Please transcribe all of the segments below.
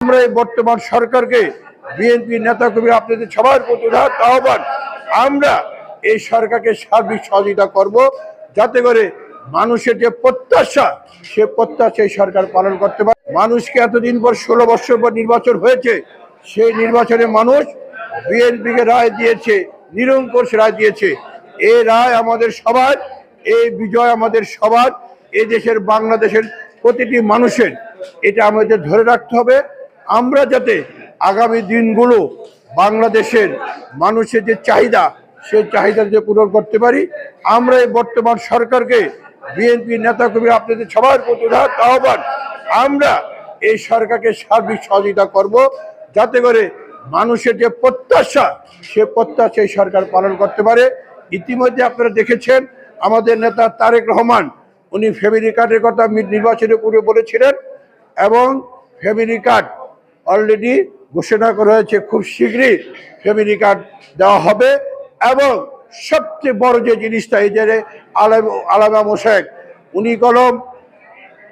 আমরা এই বর্তমান সরকারকে বিএনপি নেতাকর্মী আপনাদের সবার প্রতি আহ্বান, আমরা এই সরকারকে সার্বিক সহযোগিতা করব যাতে করে মানুষের যে প্রত্যাশা সে প্রত্যাশা এই সরকার পালন করতে পারে। মানুষকে এতদিন পর 16 বছর পর নির্বাচন হয়েছে, সেই নির্বাচনে মানুষ বিএনপিকে রায় দিয়েছে, নিরঙ্কুশ রায় দিয়েছে। এই রায় আমাদের সবার, এই বিজয় আমাদের সবার, এই দেশের বাংলাদেশের প্রতিটি মানুষের, এটা আমাদের ধরে রাখতে হবে। আমরা যাতে আগামী দিনগুলো বাংলাদেশের মানুষের যে চাহিদা সেই চাহিদা যে পূরণ করতে পারি, আমরা এই বর্তমান সরকারকে বিএনপি নেতাকর্মী আপনাদের সবার প্রতি আহ্বান, আমরা এই সরকারকে সার্বিক সহযোগিতা করব যাতে করে মানুষের যে প্রত্যাশা সে প্রত্যাশা এই সরকার পালন করতে পারে। ইতিমধ্যে আপনারা দেখেছেন আমাদের নেতা তারেক রহমান, উনি ফ্যামিলি কার্ডের কথা নির্বাচনের পূর্বে বলেছিলেন এবং ফ্যামিলি কার্ড অলরেডি ঘোষণা করা হয়েছে, খুব শীঘ্রই ফ্যামিলি কার্ড দেওয়া হবে। এবং সবচেয়ে বড় যে জিনিসটা, এই যে আলামা মোশায়েক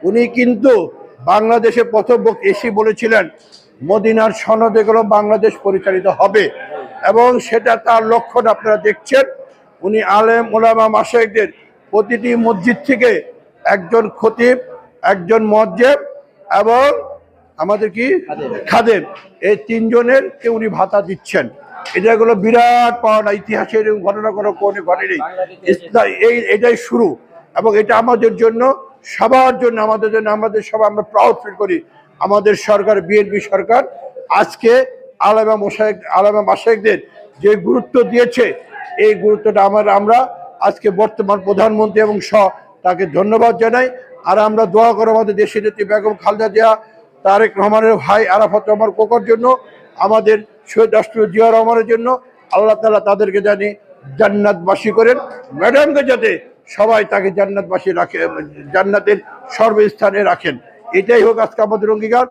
উনি কিন্তু বাংলাদেশে প্রথম এসে বলেছিলেন মদিনার সনদে কলম বাংলাদেশ পরিচালিত হবে, এবং সেটা তার লক্ষণ আপনারা দেখছেন। উনি আলেম ওলামা মাশায়েখদের প্রতিটি মসজিদ থেকে একজন খতিব, একজন মুয়াজ্জিন এবং আমাদের কি খাদেম, এই তিনজনের কে উনি ভাতা দিচ্ছেন। এটা হলো বিরাট পাওনা, ইতিহাসের ঘটনা কোনো ঘটেনি। এটাই শুরু, এবং এটা আমাদের জন্য, সবার জন্য, আমাদের জন্য, আমাদের সবাই আমরা প্রাউড ফিল করি। আমাদের সরকার, বিএনপি সরকার আজকে আলেমা মাশায়েখদের যে গুরুত্ব দিয়েছে, এই গুরুত্বটা আমরা আজকে বর্তমান প্রধানমন্ত্রী এবং তাকে ধন্যবাদ জানাই। আর আমরা দোয়া করব আমাদের দেশের নেত্রী বেগম খালেদা জিয়া, তারেক রহমানের ভাই আরাফাত রহমান কোকর জন্য, আমাদের শহীদ রাষ্ট্রপতি জিয়া রহমানের জন্য। আল্লাহ তাআলা তাদেরকে জানি জান্নাতবাসী করেন। ম্যাডামকে যাতে সবাই তাকে জান্নাতবাসী রাখে, জান্নাতের সর্বস্থানে রাখেন। এটাই হোক আজকে আমাদের অঙ্গীকার।